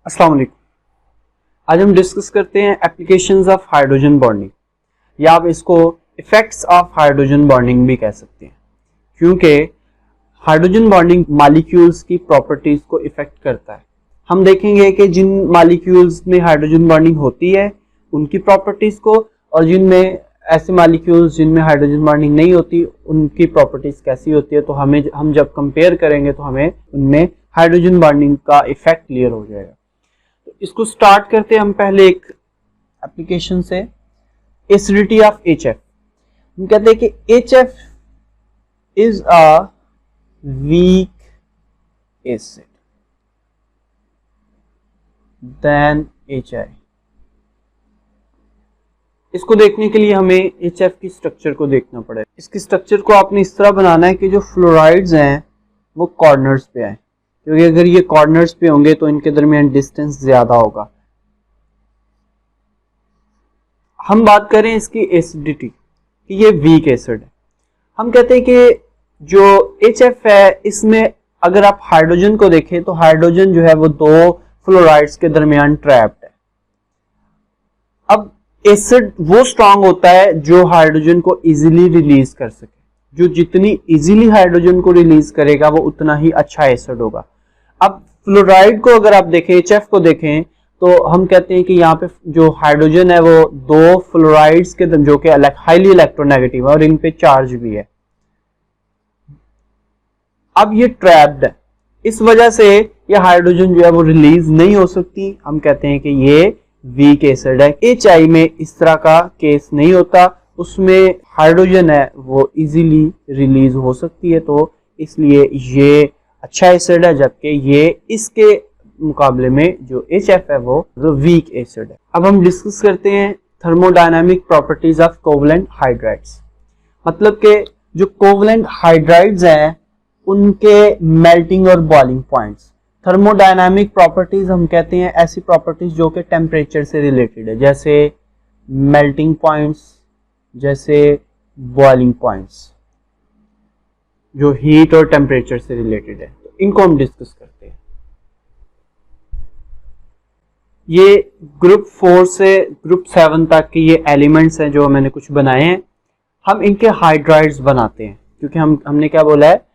अस्सलाम वालेकुम। आज हम डिस्कस करते हैं एप्लीकेशंस ऑफ हाइड्रोजन बॉन्डिंग, या आप इसको इफेक्ट्स ऑफ हाइड्रोजन बॉन्डिंग भी कह सकते हैं, क्योंकि हाइड्रोजन बॉन्डिंग मॉलिक्यूल्स की प्रॉपर्टीज को इफेक्ट करता है। हम देखेंगे कि जिन मॉलिक्यूल्स में हाइड्रोजन बॉन्डिंग होती है उनकी प्रॉपर्टीज को, और जिनमें ऐसे मॉलिक्यूल्स जिनमें हाइड्रोजन बॉन्डिंग नहीं होती उनकी प्रॉपर्टीज कैसी होती है। तो हम जब कंपेयर करेंगे तो हमें उनमें हाइड्रोजन बॉन्डिंग का इफेक्ट क्लियर हो जाएगा। तो इसको स्टार्ट करते हैं हम पहले एक एप्लीकेशन से, एसिडिटी ऑफ HF। हम कहते हैं कि HF is a weak acid than HI। इसको देखने के लिए हमें HF की स्ट्रक्चर को देखना पड़ेगा। इसकी स्ट्रक्चर को आपने इस तरह बनाना है कि जो फ्लोराइड्स हैं वो कॉर्नर्स पे आए, क्योंकि अगर ये कॉर्नर्स पे होंगे तो इनके दरमियान डिस्टेंस ज्यादा होगा। हम बात करें इसकी एसिडिटी कि ये वीक एसिड है। हम कहते हैं कि जो HF है इसमें अगर आप हाइड्रोजन को देखें तो हाइड्रोजन जो है वो दो फ्लोराइड्स के दरमियान ट्रैप्ड है। अब एसिड वो स्ट्रांग होता है जो हाइड्रोजन को इजीली रिलीज कर सके। जो जितनी इजीली हाइड्रोजन को रिलीज करेगा वो उतना ही अच्छा एसिड होगा। अब फ्लोराइड को अगर आप देखें, HF को देखें, तो हम कहते हैं कि यहाँ पे जो हाइड्रोजन है वो दो फ्लोराइड्स के जो कि हाईली इलेक्ट्रोनेगेटिव है और इन पे चार्ज भी है। अब ये ट्रैप्ड है, इस वजह से ये हाइड्रोजन जो है वो रिलीज नहीं हो सकती। हम कहते हैं कि ये वीक एसिड है। HI में इस तरह का केस नहीं होता, उसमें हाइड्रोजन है वो इजीली रिलीज हो सकती है, तो इसलिए ये अच्छा एसिड है, जबकि ये इसके मुकाबले में जो HF है वो वीक एसिड है। अब हम डिस्कस करते हैं thermodynamic properties of covalent hydrides. मतलब कि जो कोवलेंट हाइड्राइड्स हैं उनके मेल्टिंग और बॉइलिंग पॉइंट्स। थर्मोडायनामिक प्रॉपर्टीज हम कहते हैं ऐसी प्रॉपर्टीज जो कि टेम्परेचर से रिलेटेड है, जैसे मेल्टिंग पॉइंट्स, जैसे बॉइलिंग पॉइंट्स, जो हीट और टेम्परेचर से रिलेटेड है। तो इनको हम डिस्कस करते हैं। ये ग्रुप 4 से ग्रुप 7 तक के ये एलिमेंट्स हैं जो मैंने कुछ बनाए हैं। हम इनके हाइड्राइड्स बनाते हैं, क्योंकि हमने क्या बोला है,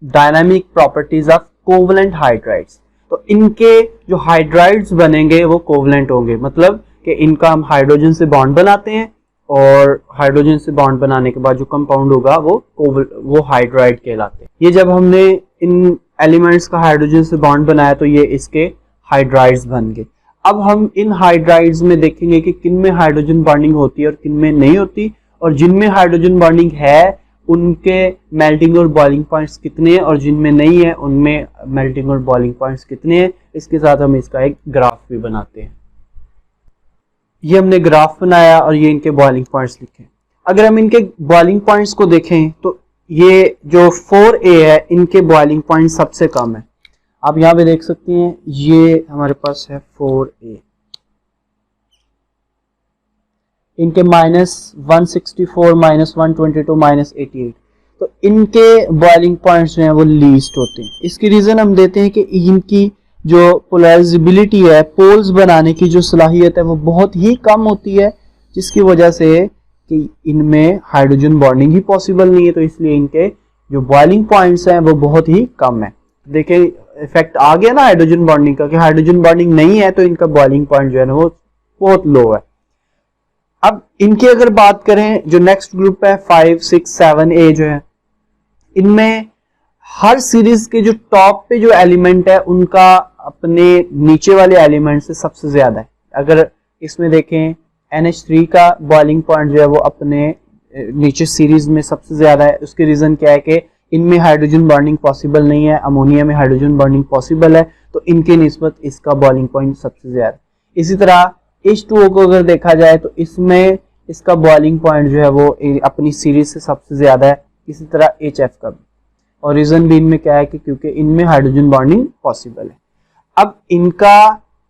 dynamic properties of covalent hydrides. तो इनके जो हाइड्राइड्स बनेंगे वो कोवलेंट होंगे, मतलब कि इनका हम हाइड्रोजन से बॉन्ड बनाते हैं और हाइड्रोजन से बॉन्ड बनाने के बाद जो कंपाउंड होगा वो हाइड्राइड कहलाते हैं। ये जब हमने इन एलिमेंट्स का हाइड्रोजन से बॉन्ड बनाया तो ये इसके हाइड्राइड्स बन गए। अब हम इन हाइड्राइड्स में देखेंगे कि किन में हाइड्रोजन बॉन्डिंग होती है और किन में नहीं होती, और जिनमें हाइड्रोजन बॉन्डिंग है उनके मेल्टिंग और बॉइलिंग पॉइंट्स कितने हैं और जिनमें नहीं है उनमें मेल्टिंग और बॉइलिंग पॉइंट्स कितने हैं। इसके साथ हम इसका एक ग्राफ भी बनाते हैं। ये हमने ग्राफ बनाया और ये इनके बॉइलिंग पॉइंट्स लिखे। अगर हम इनके बॉइलिंग पॉइंट्स को देखें तो ये जो 4A है इनके बॉइलिंग पॉइंट सबसे कम है। आप यहाँ पे देख सकते हैं, ये हमारे पास है 4A, इनके -164, -122, -88। तो इनके बॉइलिंग पॉइंट्स जो हैं वो लीस्ट होते हैं। इसकी रीजन हम देते हैं कि इनकी जो पोलराइजेबिलिटी है, पोल्स बनाने की जो सलाहियत है वो बहुत ही कम होती है, जिसकी वजह से कि इनमें हाइड्रोजन बॉन्डिंग ही पॉसिबल नहीं है। तो इसलिए इनके जो बॉइलिंग पॉइंट्स हैं वो बहुत ही कम है। देखिए इफेक्ट आ गया ना हाइड्रोजन बॉन्डिंग का, कि हाइड्रोजन बॉन्डिंग नहीं है तो इनका बॉइलिंग पॉइंट जो है ना वो बहुत लो है। अब इनकी अगर बात करें, जो नेक्स्ट ग्रुप है 5, 6, 7A जो है, इनमें हर सीरीज के जो टॉप पे जो एलिमेंट है उनका अपने नीचे वाले एलिमेंट से सबसे ज्यादा है। अगर इसमें देखें NH3 का बॉइलिंग पॉइंट जो है वो अपने नीचे सीरीज में सबसे ज्यादा है। उसकी रीजन क्या है कि इनमें हाइड्रोजन बॉन्डिंग पॉसिबल नहीं है, अमोनिया में हाइड्रोजन बॉन्डिंग पॉसिबल है, तो इनके निस्बत इसका बॉइलिंग पॉइंट सबसे ज्यादा। इसी तरह H2O को अगर देखा जाए तो इसमें इसका बॉइलिंग पॉइंट जो है वो अपनी सीरीज से सबसे ज्यादा है। इसी तरह HF का भी, और रीजन भी इनमें क्या है कि क्योंकि इनमें हाइड्रोजन बॉन्डिंग पॉसिबल है। अब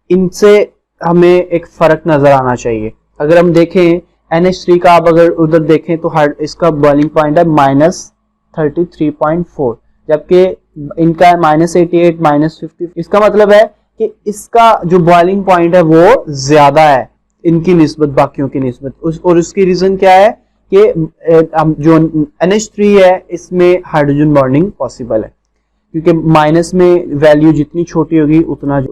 इनसे हमें एक फर्क नजर आना चाहिए। अगर हम देखें NH3 का, आप अगर उधर देखें तो इसका बॉइलिंग पॉइंट है -33.4, जबकि इनका है -88, -50। इसका मतलब है कि इसका जो बॉइलिंग पॉइंट है वो ज्यादा है इनकी निस्बत, बाकियों की निस्बत। और उसकी रीजन क्या है कि जो NH3 है इसमें हाइड्रोजन बॉन्डिंग पॉसिबल है, क्योंकि माइनस में वैल्यू जितनी छोटी होगी उतना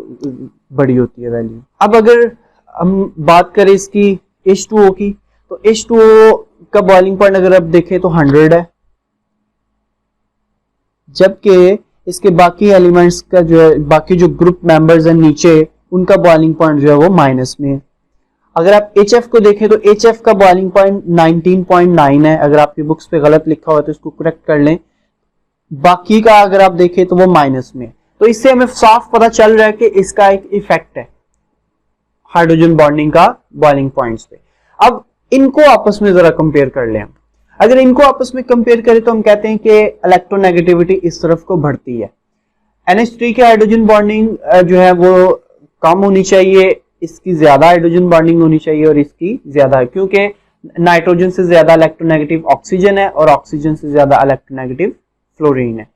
बड़ी होती है वैल्यू। अब अगर हम बात करें इसकी H2O की, तो H2O का बॉइलिंग पॉइंट अगर आप देखें तो 100 है, जबकि इसके बाकी एलिमेंट्स का जो है, बाकी जो ग्रुप मेंबर्स हैं नीचे, उनका बॉइलिंग पॉइंट जो है वो माइनस में है। अगर आप HF को देखें तो HF का बॉइलिंग पॉइंट 19.9 है। अगर आपकी बुक्स पे गलत लिखा हुआ है तो इसको करेक्ट कर लें। बाकी का अगर आप देखें तो वो माइनस में। तो इससे हमें साफ पता चल रहा है कि इसका एक इफेक्ट है हाइड्रोजन बॉन्डिंग का बॉइलिंग पॉइंट्स पे। अब इनको आपस में जरा कंपेयर कर लें हम। अगर इनको आपस में कंपेयर करें तो हम कहते हैं कि इलेक्ट्रोनेगेटिविटी इस तरफ को बढ़ती है। NH3 की हाइड्रोजन बॉन्डिंग जो है वो कम होनी चाहिए, इसकी ज्यादा हाइड्रोजन बॉन्डिंग होनी चाहिए और इसकी ज्यादा है, क्योंकि नाइट्रोजन से ज्यादा इलेक्ट्रोनेगेटिव ऑक्सीजन है और ऑक्सीजन से ज्यादा इलेक्ट्रोनेगेटिव फ्लोरीन है।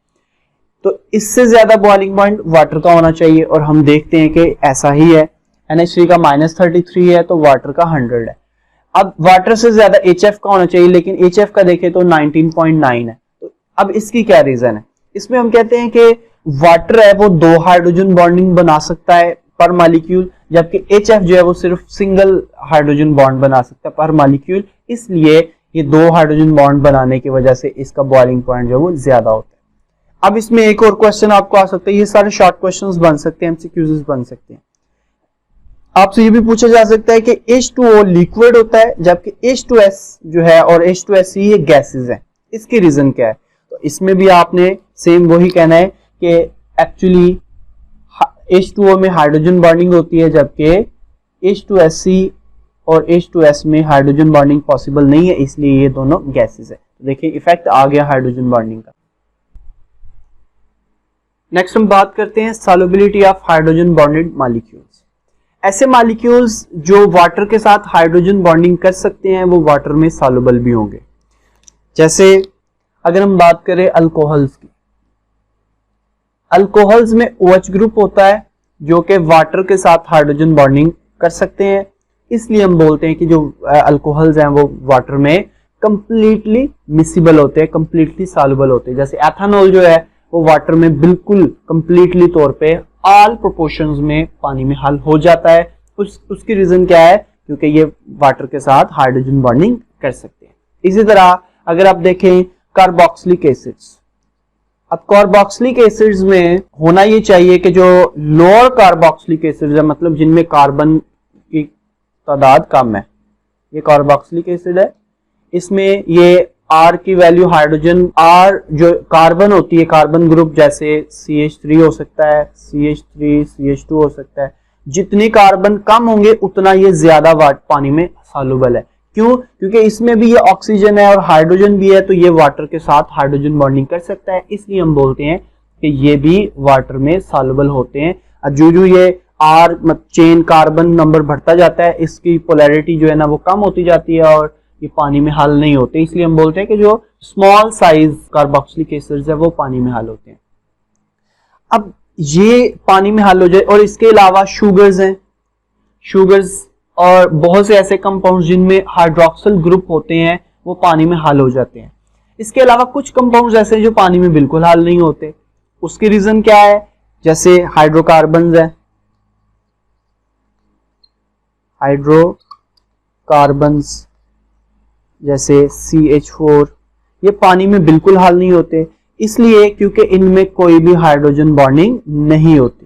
तो इससे ज्यादा बॉइलिंग पॉइंट वाटर का होना चाहिए और हम देखते हैं कि ऐसा ही है। NH3 का -33 है तो वाटर का 100 है। अब वाटर से ज्यादा HF का होना चाहिए, लेकिन HF का देखें तो 19.9 है। तो अब इसकी क्या रीजन है? इसमें हम कहते हैं कि वाटर है वो 2 हाइड्रोजन बॉन्डिंग बना सकता है पर मॉलिक्यूल, जबकि HF जो है वो सिर्फ सिंगल हाइड्रोजन बॉन्ड बना सकता है पर मॉलिक्यूल। इसलिए ये 2 हाइड्रोजन बॉन्ड बनाने की वजह से इसका बॉइलिंग पॉइंट जो है वो ज्यादा होता है। अब इसमें एक और क्वेश्चन आपको आ सकता है, ये सारे शॉर्ट क्वेश्चंस बन सकते हैं, MCQs बन सकते हैं। आपसे ये भी पूछा जा सकता है कि H2O लिक्विड होता है जबकि H2S जो है और H2SE ये गैसेस है, इसकी रीजन क्या है? तो इसमें भी आपने सेम वही कहना है कि एक्चुअली H2O में हाइड्रोजन बॉन्डिंग होती है जबकि H2SE और H2S में हाइड्रोजन बॉन्डिंग पॉसिबल नहीं है, इसलिए ये दोनों गैसेस है। तो देखिए इफेक्ट आ गया हाइड्रोजन बॉन्डिंग का। नेक्स्ट हम बात करते हैं solubility of hydrogen bonded molecules. ऐसे मॉलिक्यूल्स जो वाटर के साथ हाइड्रोजन बॉन्डिंग कर सकते हैं वो वाटर में सॉल्युबल भी होंगे। जैसे अगर हम बात करें अल्कोहल्स की, अल्कोहल्स में OH ग्रुप होता है जो कि वाटर के साथ हाइड्रोजन बॉन्डिंग कर सकते हैं, इसलिए हम बोलते हैं कि जो अल्कोहल्स हैं वो वाटर में कंप्लीटली मिसिबल होते हैं, कंप्लीटली सॉल्युबल होते हैं। जैसे एथेनॉल जो है वो वाटर में बिल्कुल कंप्लीटली तौर पे ऑल प्रोपोर्शंस में पानी में हल हो जाता है। उसकी रीजन क्या है? क्योंकि ये वाटर के साथ हाइड्रोजन बॉन्डिंग कर सकते हैं। इसी तरह अगर आप देखें कार्बोक्सिलिक एसिड्स, अब कार्बोक्सिलिक एसिड्स में होना ये चाहिए कि जो लोअर कार्बोक्सिलिक एसिड्स है, मतलब जिनमें कार्बन की तादाद कम है, ये कार्बोक्सिलिक एसिड है, इसमें ये R की वैल्यू हाइड्रोजन R जो कार्बन होती है, कार्बन ग्रुप जैसे CH3 हो सकता है, CH3 CH2 हो सकता है, जितने कार्बन कम होंगे उतना ये ज्यादा पानी में सॉल्युबल है। क्यों? क्योंकि इसमें भी ये ऑक्सीजन है और हाइड्रोजन भी है, तो ये वाटर के साथ हाइड्रोजन बॉन्डिंग कर सकता है, इसलिए हम बोलते हैं कि ये भी वाटर में सॉल्युबल होते हैं। जो ये R चेन कार्बन नंबर बढ़ता जाता है, इसकी पोलैरिटी जो है ना वो कम होती जाती है और ये पानी में हल नहीं होते, इसलिए हम बोलते हैं कि जो स्मॉल साइज कार्बोक्सिलिक एसिड्स है वो पानी में हल होते हैं। अब ये पानी में हल हो जाए, और इसके अलावा शुगर्स हैं, शुगर्स और बहुत से ऐसे कंपाउंड्स जिनमें हाइड्रोक्सिल ग्रुप होते हैं वो पानी में हल हो जाते हैं। इसके अलावा कुछ कंपाउंड्स ऐसे हैं जो पानी में बिल्कुल हल नहीं होते। उसकी रीजन क्या है? जैसे हाइड्रोकार्बन्स है, हाइड्रोकार्बन्स जैसे CH4, ये पानी में बिल्कुल हल नहीं होते, इसलिए क्योंकि इनमें कोई भी हाइड्रोजन बॉन्डिंग नहीं होती।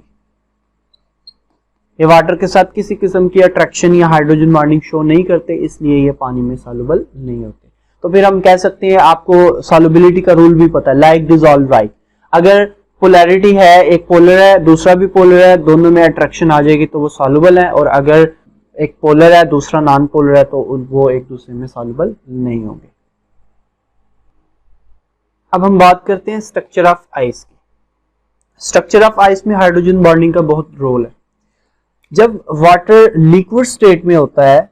ये वाटर के साथ किसी किस्म की अट्रैक्शन या हाइड्रोजन बॉन्डिंग शो नहीं करते, इसलिए ये पानी में सॉल्युबल नहीं होते। तो फिर हम कह सकते हैं, आपको सॉल्युबिलिटी का रूल भी पता है, लाइक डिसॉल्व लाइक। अगर पोलैरिटी है, एक पोलर है दूसरा भी पोलर है, दोनों में अट्रैक्शन आ जाएगी तो वो सॉल्युबल है, और अगर एक पोलर है दूसरा नॉन पोलर है तो वो एक दूसरे में सॉल्युबल नहीं होंगे। अब हम बात करते हैं स्ट्रक्चर ऑफ आइस की। स्ट्रक्चर ऑफ आइस में हाइड्रोजन बॉन्डिंग का बहुत रोल है। जब वाटर लिक्विड स्टेट में होता है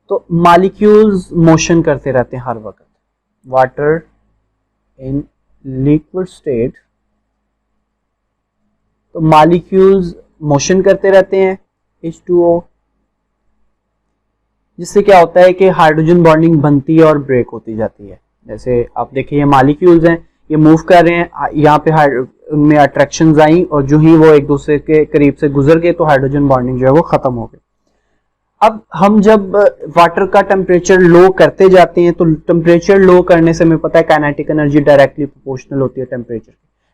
तो मॉलिक्यूल्स मोशन करते रहते हैं हर वक्त। वाटर इन लिक्विड स्टेट, तो मॉलिक्यूल्स मोशन करते रहते हैं H2O, जिससे क्या होता है कि हाइड्रोजन बॉन्डिंग बनती है और ब्रेक होती जाती है। जैसे आप देखिए ये मॉलिक्यूल्स हैं, ये मूव कर रहे हैं, यहाँ पे उनमें अट्रैक्शंस आई और जो ही वो एक दूसरे के करीब से गुजर गए तो हाइड्रोजन बॉन्डिंग जो है वो खत्म हो गई। अब हम जब वाटर का टेम्परेचर लो करते जाते हैं तो टेम्परेचर लो करने से हमें पता है काइनेटिक एनर्जी डायरेक्टली प्रोपोर्शनल होती है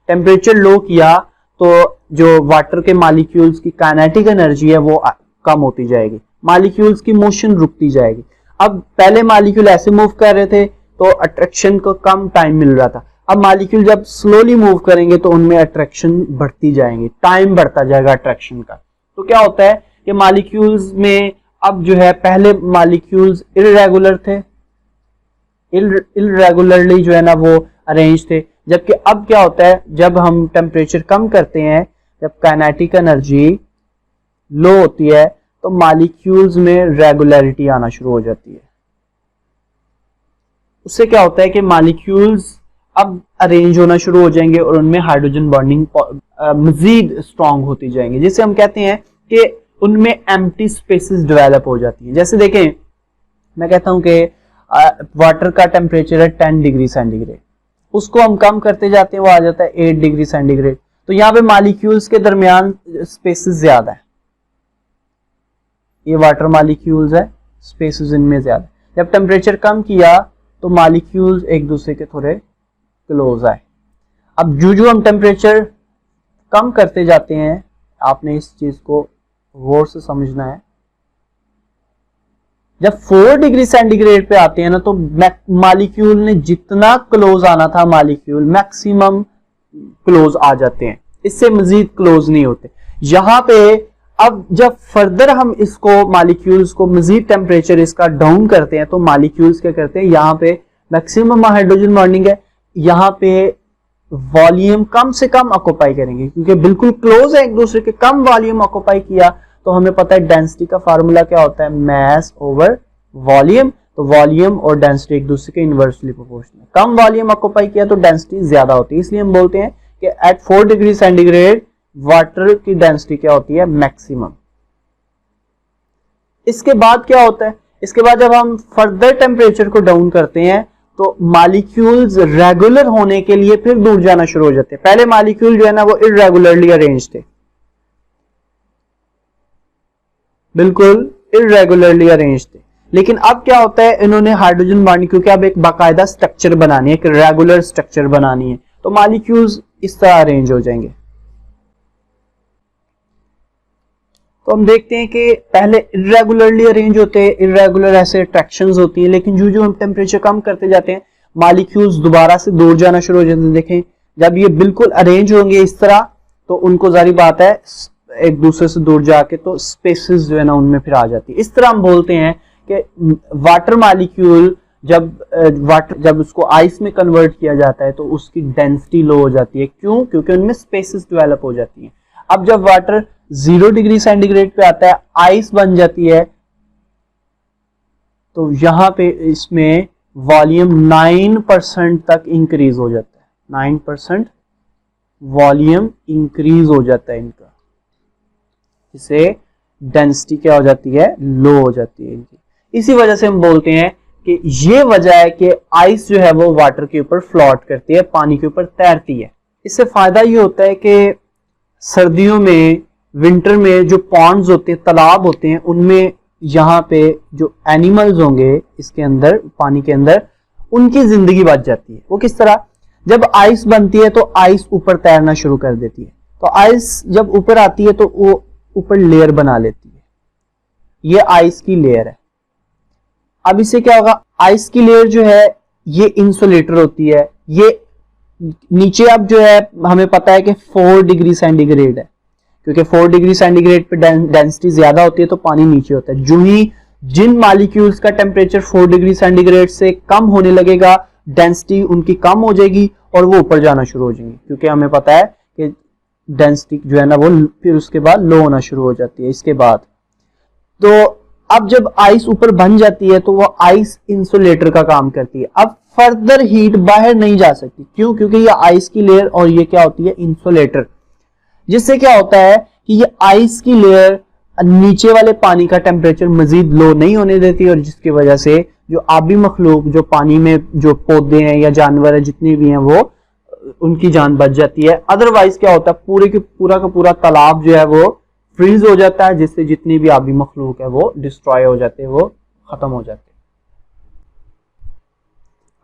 टेम्परेचर लो किया तो जो वाटर के मॉलिक्यूल्स की काइनेटिक एनर्जी है वो कम होती जाएगी, मॉलिक्यूल्स की मोशन रुकती जाएगी। अब पहले मॉलिक्यूल ऐसे मूव कर रहे थे तो अट्रैक्शन को कम टाइम मिल रहा था, अब मॉलिक्यूल जब स्लोली मूव करेंगे तो उनमें अट्रैक्शन बढ़ती जाएंगी, टाइम बढ़ता जाएगा अट्रैक्शन का। तो क्या होता है कि मॉलिक्यूल्स में अब जो है पहले मॉलिक्यूल्स इर्रेगुलर थे, इर्रेगुलरली जो है ना वो अरेंज थे, जबकि अब क्या होता है जब हम टेम्परेचर कम करते हैं, जब काइनेटिक एनर्जी लो होती है तो मॉलिक्यूल्स में रेगुलरिटी आना शुरू हो जाती है। उससे क्या होता है कि मॉलिक्यूल्स अब अरेंज होना शुरू हो जाएंगे और उनमें हाइड्रोजन बॉन्डिंग मजीद स्ट्रांग होती जाएंगी, जिसे हम कहते हैं कि उनमें एम्प्टी स्पेसेस डेवलप हो जाती हैं। जैसे देखें, मैं कहता हूं कि वाटर का टेम्परेचर है 10 डिग्री सेंटीग्रेड, उसको हम कम करते जाते हैं वो आ जाता है 8 डिग्री सेंटीग्रेड, तो यहाँ पे मॉलिक्यूल्स के दरमियान स्पेसेस ज्यादा है, ये वाटर मॉलिक्यूल्स है, स्पेसेस इनमें ज्यादा। जब टेम्परेचर कम किया तो मॉलिक्यूल्स एक दूसरे के थोड़े क्लोज आए। अब जो हम टेम्परेचर कम करते जाते हैं, आपने इस चीज को गौर से समझना है, जब 4 डिग्री सेंटीग्रेड पे आते हैं ना तो मॉलिक्यूल ने जितना क्लोज आना था मॉलिक्यूल मैक्सिमम क्लोज आ जाते हैं, इससे मजीद क्लोज नहीं होते। यहां पे अब जब फर्दर हम इसको मॉलिक्यूल्स को मजीद टेम्परेचर इसका डाउन करते हैं तो मॉलिक्यूल्स क्या करते हैं, यहाँ पे मैक्सिमम हाइड्रोजन बॉन्डिंग है, यहाँ पे वॉल्यूम कम से कम ऑक्यूपाई करेंगे क्योंकि बिल्कुल क्लोज है एक दूसरे के, कम वॉल्यूम ऑक्यूपाई किया तो हमें पता है डेंसिटी का फार्मूला क्या होता है, मास ओवर वॉल्यूम। तो वॉल्यूम और डेंसिटी एक दूसरे के इनवर्सली प्रोपोर्शनल, कम वॉल्यूम ऑक्यूपाई किया तो डेंसिटी ज्यादा होती है, इसलिए हम बोलते हैं कि एट 4 डिग्री सेंटीग्रेड वाटर की डेंसिटी क्या होती है, मैक्सिमम। इसके बाद क्या होता है, इसके बाद जब हम फर्दर टेम्परेचर को डाउन करते हैं तो मॉलिक्यूल्स रेगुलर होने के लिए फिर दूर जाना शुरू हो जाते हैं। पहले मॉलिक्यूल जो है ना वो इर्रेगुलरली अरेंज थे, बिल्कुल इर्रेगुलरली अरेंज थे, लेकिन अब क्या होता है इन्होंने हाइड्रोजन बॉन्ड, क्योंकि अब एक बाकायदा स्ट्रक्चर बनानी है, एक रेगुलर स्ट्रक्चर बनानी है, तो मॉलिक्यूल्स इस तरह अरेंज हो जाएंगे। तो हम देखते हैं कि पहले इर्रेगुलरली अरेंज होते हैं, इर्रेगुलर ऐसे अट्रैक्शंस होती हैं, लेकिन जो हम टेम्परेचर कम करते जाते हैं मॉलिक्यूल्स दोबारा से दूर जाना शुरू हो जाते हैं। देखें जब ये बिल्कुल अरेंज होंगे इस तरह तो उनको जारी बात है एक दूसरे से दूर जाके तो स्पेसेस जो है ना उनमें फिर आ जाती है। इस तरह हम बोलते हैं कि वाटर मॉलिक्यूल जब उसको आइस में कन्वर्ट किया जाता है तो उसकी डेंसिटी लो हो जाती है। क्यों? क्योंकि उनमें स्पेसेस डेवलप हो जाती हैं। अब जब वाटर 0 डिग्री सेंटीग्रेड पे आता है, आइस बन जाती है, तो यहां पे इसमें वॉल्यूम 9% तक इंक्रीज हो जाता है, 9% वॉल्यूम इंक्रीज हो जाता है इनका, इससे डेंसिटी क्या हो जाती है, लो हो जाती है इनकी। इसी वजह से हम बोलते हैं कि ये वजह है कि आइस जो है वो वाटर के ऊपर फ्लोट करती है, पानी के ऊपर तैरती है। इससे फायदा ये होता है कि सर्दियों में, विंटर में जो पॉन्ड्स होते हैं, तालाब होते हैं, उनमें यहाँ पे जो एनिमल्स होंगे इसके अंदर, पानी के अंदर, उनकी जिंदगी बच जाती है। वो किस तरह? जब आइस बनती है तो आइस ऊपर तैरना शुरू कर देती है, तो आइस जब ऊपर आती है तो वो ऊपर लेयर बना लेती है, ये आइस की लेयर है। अब इससे क्या होगा, आइस की लेयर जो है ये इंसुलेटर होती है, ये नीचे अब जो है हमें पता है कि 4 डिग्री सेंटीग्रेड है, क्योंकि 4 डिग्री सेंटीग्रेड पे डेंसिटी ज्यादा होती है तो पानी नीचे होता है। जो ही जिन मॉलिक्यूल्स का टेम्परेचर 4 डिग्री सेंटीग्रेड से कम होने लगेगा, डेंसिटी उनकी कम हो जाएगी और वो ऊपर जाना शुरू हो जाएंगे, क्योंकि हमें पता है कि डेंसिटी जो है ना वो फिर उसके बाद लो होना शुरू हो जाती है। इसके बाद तो अब जब आइस ऊपर बन जाती है तो वो आइस इंसुलेटर का काम करती है। अब फर्दर हीट बाहर नहीं जा सकती। क्यों? क्योंकि ये आइस की लेयर और ये क्या होती है, इंसुलेटर, जिससे क्या होता है कि ये आइस की लेयर नीचे वाले पानी का टेम्परेचर मजीद लो नहीं होने देती, और जिसकी वजह से जो आबी मखलूक, जो पानी में जो पौधे हैं या जानवर हैं जितने भी हैं, वो उनकी जान बच जाती है। अदरवाइज क्या होता है, पूरा का पूरा तालाब जो है वो फ्रीज हो जाता है, जिससे जितनी भी आबी मखलूक है वो डिस्ट्रॉय हो जाते हैं, वो खत्म हो जाते हैं।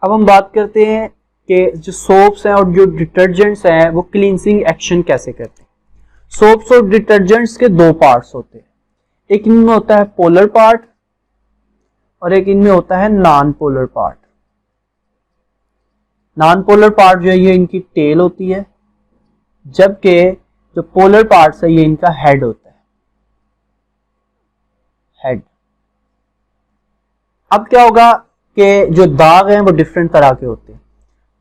अब हम बात करते हैं कि जो सोप्स हैं और जो डिटर्जेंट्स हैं वो क्लींसिंग एक्शन कैसे करते हैं। सोप्स और डिटर्जेंट्स के दो पार्ट्स होते हैं, एक इनमें होता है पोलर पार्ट और एक इनमें होता है non polar part. Non polar part जो है ये इनकी टेल होती है, जबकि जो पोलर पार्ट है ये इनका हेड होता है, हेड। अब क्या होगा कि जो दाग हैं वो डिफरेंट तरह के होते हैं।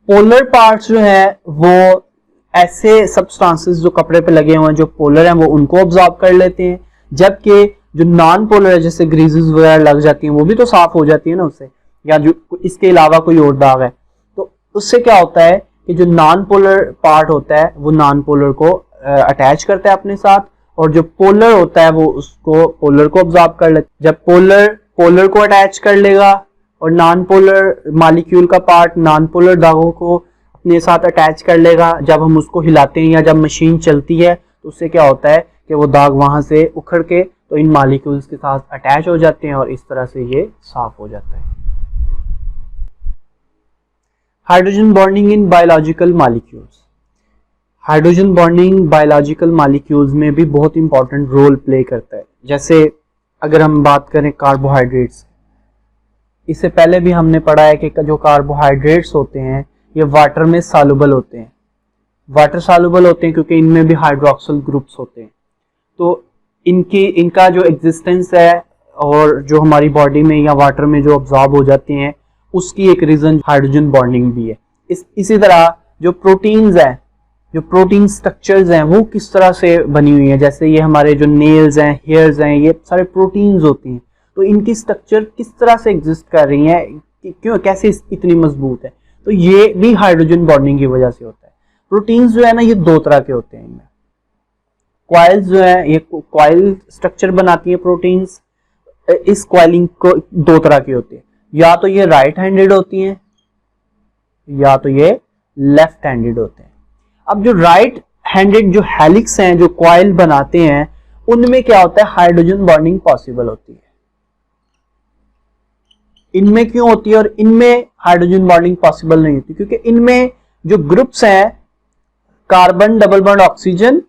पोलर पार्ट्स जो है वो ऐसे सब्सटेंसेस जो कपड़े पे लगे हुए हैं जो पोलर हैं वो उनको ऑब्जॉर्ब कर लेते हैं, जबकि जो नॉन पोलर है जैसे ग्रीजेस वगैरह लग जाती हैं वो भी तो साफ हो जाती है ना उससे, या जो इसके अलावा कोई और दाग है, तो उससे क्या होता है कि जो नॉन पोलर पार्ट होता है वो नॉन पोलर को अटैच करता है अपने साथ, और जो पोलर होता है वो उसको पोलर को ऑब्जॉर्ब कर लेता है। जब पोलर को अटैच कर लेगा और नॉन पोलर मॉलिक्यूल का पार्ट नॉन पोलर दागों को अपने साथ अटैच कर लेगा, जब हम उसको हिलाते हैं या जब मशीन चलती है तो उससे क्या होता है कि वो दाग वहां से उखड़ के तो इन मॉलिक्यूल्स के साथ अटैच हो जाते हैं और इस तरह से ये साफ हो जाता है। Hydrogen bonding in biological molecules. Hydrogen bonding biological molecules में भी बहुत इंपॉर्टेंट रोल प्ले करता है। जैसे अगर हम बात करें कार्बोहाइड्रेट्स, इससे पहले भी हमने पढ़ा है कि जो कार्बोहाइड्रेट्स होते हैं ये वाटर में सॉल्युबल होते हैं। वाटर सॉल्युबल होते हैं क्योंकि इनमें भी हाइड्रोक्सिल ग्रुप्स होते हैं, तो इनका जो एग्जिस्टेंस है और जो हमारी बॉडी में या वाटर में जो ऑब्जॉर्ब हो जाते हैं उसकी एक रीजन हाइड्रोजन बॉन्डिंग भी है। इसी तरह जो प्रोटीन्स हैं, जो प्रोटीन स्ट्रक्चर्स हैं वो किस तरह से बनी हुई है, जैसे ये हमारे जो नेल्स हैं, हेयर्स हैं, ये सारे प्रोटीन्स होती हैं, तो इनकी स्ट्रक्चर किस तरह से एग्जिस्ट कर रही है, क्यों कैसे इतनी मजबूत है, तो ये भी हाइड्रोजन बॉन्डिंग की वजह से होता है। प्रोटीन्स जो है ना ये दो तरह के होते हैं, इनमें क्वाइल्स जो है ये क्वाइल स्ट्रक्चर बनाती है प्रोटीन्स। इस क्वाइलिंग को दो तरह की होती है, या तो ये राइट हैंडेड होती हैं या तो ये लेफ्ट हैंडेड होते हैं। अब जो राइट हैंडेड जो हेलिक्स हैं जो क्वाइल बनाते हैं उनमें क्या होता है, हाइड्रोजन बॉन्डिंग पॉसिबल होती है। इनमें क्यों होती है और इनमें हाइड्रोजन बॉन्डिंग पॉसिबल नहीं होती, क्योंकि इनमें जो ग्रुप्स हैं कार्बन डबल बॉन्ड ऑक्सीजन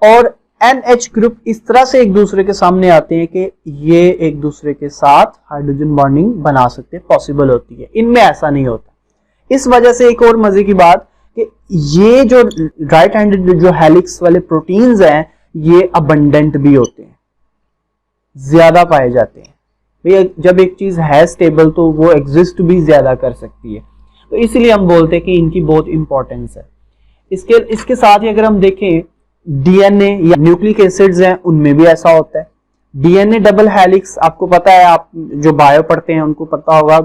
और NH ग्रुप इस तरह से एक दूसरे के सामने आते हैं कि ये एक दूसरे के साथ हाइड्रोजन बॉन्डिंग बना सकते हैं, पॉसिबल होती है। इनमें ऐसा नहीं होता। इस वजह से एक और मजे की बात कि ये जो राइट हैंडेड जो हेलिक्स वाले प्रोटीन्स हैं ये अबंडेंट भी होते हैं, ज्यादा पाए जाते हैं। भैया जब एक चीज है स्टेबल तो वो एग्जिस्ट भी ज्यादा कर सकती है, तो इसलिए हम बोलते हैं कि इनकी बहुत इंपॉर्टेंस है। इसके साथ ही अगर हम देखें डीएनए या न्यूक्लिक एसिड्स हैं उनमें भी ऐसा होता है। डीएनए डबल हेलिक्स आपको पता है, आप जो बायो पढ़ते हैं उनको पता होगा,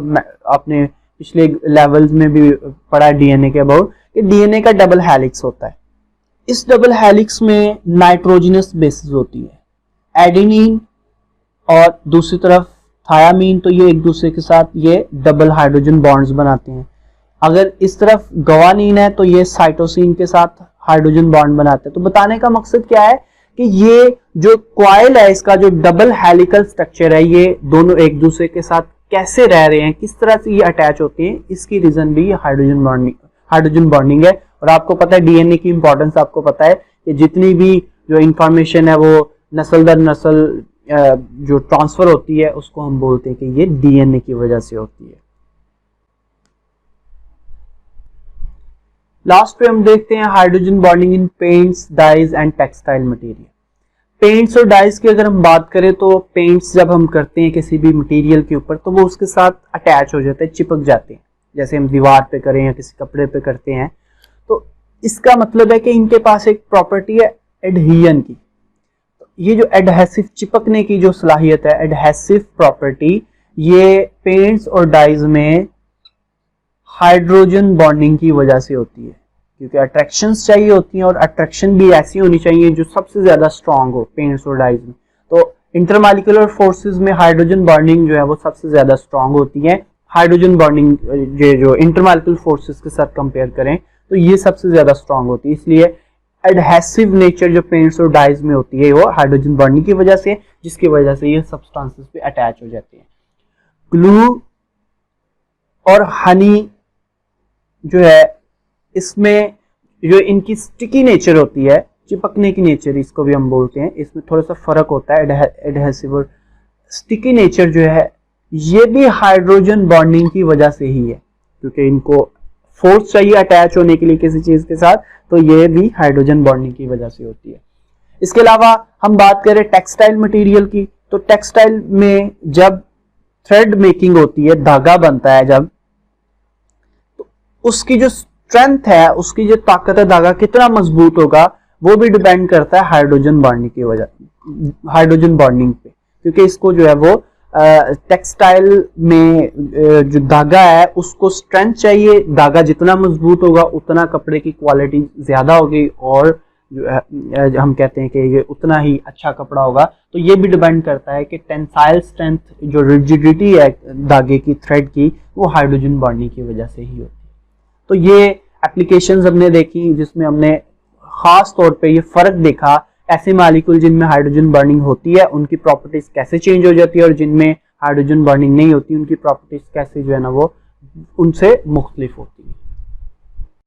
आपने पिछले लेवल्स में भी पढ़ा है डीएनए के अबाउट, कि डीएनए का डबल हेलिक्स होता है। इस डबल हेलिक्स में नाइट्रोजनस बेसिस होती है, एडेनिन और दूसरी तरफ थायामीन, तो ये एक दूसरे के साथ ये डबल हाइड्रोजन बॉन्ड्स बनाते हैं। अगर इस तरफ गवानीन है तो ये साइटोसिन के साथ हाइड्रोजन बॉन्ड बनाते हैं। तो बताने का मकसद क्या है कि ये जो क्वाइल है इसका जो डबल हेलिकल स्ट्रक्चर है ये दोनों एक दूसरे के साथ कैसे रह रहे हैं, किस तरह से ये अटैच होते हैं, इसकी रीजन भी हाइड्रोजन बॉन्डिंग है। और आपको पता है डीएनए की इंपॉर्टेंस, आपको पता है कि जितनी भी जो इंफॉर्मेशन है वो नस्ल दर नस्ल जो ट्रांसफर होती है उसको हम बोलते हैं कि ये डीएनए की वजह से होती है। लास्ट पे हम देखते हैं hydrogen bonding in paints, dyes and textile material. Paints और डाइज की अगर हम बात करें तो पेंट्स जब हम करते हैं किसी भी मटेरियल के ऊपर तो वो उसके साथ अटैच हो जाते हैं, चिपक जाते हैं। जैसे हम दीवार पे करें या किसी कपड़े पे करते हैं, तो इसका मतलब है कि इनके पास एक प्रॉपर्टी है एडहीजन की। ये जो एडहेसिव चिपकने की जो सलाहियत है, एडहेसिव प्रॉपर्टी, ये पेंट्स और डाइज में हाइड्रोजन बॉन्डिंग की वजह से होती है। क्योंकि अट्रैक्शंस चाहिए होती हैं और अट्रैक्शन भी ऐसी होनी चाहिए जो सबसे ज्यादा स्ट्रांग हो पेंट्स और डाइज में। तो इंटरमॉलिक्यूलर फोर्सेस में हाइड्रोजन बॉन्डिंग जो है वो सबसे ज्यादा स्ट्रांग होती है। हाइड्रोजन बॉन्डिंग जो इंटरमॉलिक्यूलर फोर्सेस के साथ कंपेयर करें तो ये सबसे ज्यादा स्ट्रांग होती है, इसलिए एडहेसिव नेचर जो पेंट्स और डाइज में होती है वो हाइड्रोजन बॉन्डिंग की वजह से, जिसकी वजह से ये सब्सटेंसेस पे अटैच हो जाते हैं। ग्लू और हनी जो है इसमें जो इनकी स्टिकी नेचर होती है, चिपकने की नेचर इसको भी हम बोलते हैं, इसमें थोड़ा सा फर्क होता है। एडहेसिव और स्टिकी नेचर जो है ये भी हाइड्रोजन बॉन्डिंग की वजह से ही है, क्योंकि इनको फोर्स चाहिए अटैच होने के लिए किसी चीज के साथ, तो ये भी हाइड्रोजन बॉन्डिंग की वजह से होती है। इसके अलावा हम बात करें टेक्सटाइल मटेरियल की, तो टेक्सटाइल में जब थ्रेड मेकिंग होती है, धागा बनता है जब, तो उसकी जो स्ट्रेंथ है, उसकी जो ताकत है, धागा कितना मजबूत होगा वो भी डिपेंड करता है हाइड्रोजन बॉन्डिंग की वजह, हाइड्रोजन बॉन्डिंग पे, क्योंकि इसको जो है वो टेक्सटाइल में जो धागा है उसको स्ट्रेंथ चाहिए, धागा जितना मजबूत होगा उतना कपड़े की क्वालिटी ज्यादा होगी और जो है हम कहते हैं कि ये उतना ही अच्छा कपड़ा होगा। तो ये भी डिपेंड करता है कि टेंसाइल स्ट्रेंथ जो रिजिडिटी है धागे की, थ्रेड की, वो हाइड्रोजन बॉन्डिंग की वजह से ही होती है। तो ये एप्लीकेशंस हमने देखी जिसमें हमने खास तौर पे ये फर्क देखा, ऐसे मॉलिक्यूल जिनमें हाइड्रोजन बॉन्डिंग होती है उनकी प्रॉपर्टीज कैसे चेंज हो जाती है और जिनमें हाइड्रोजन बॉन्डिंग नहीं होती उनकी प्रॉपर्टीज कैसे जो है ना वो उनसे मुख्तलिफ होती है।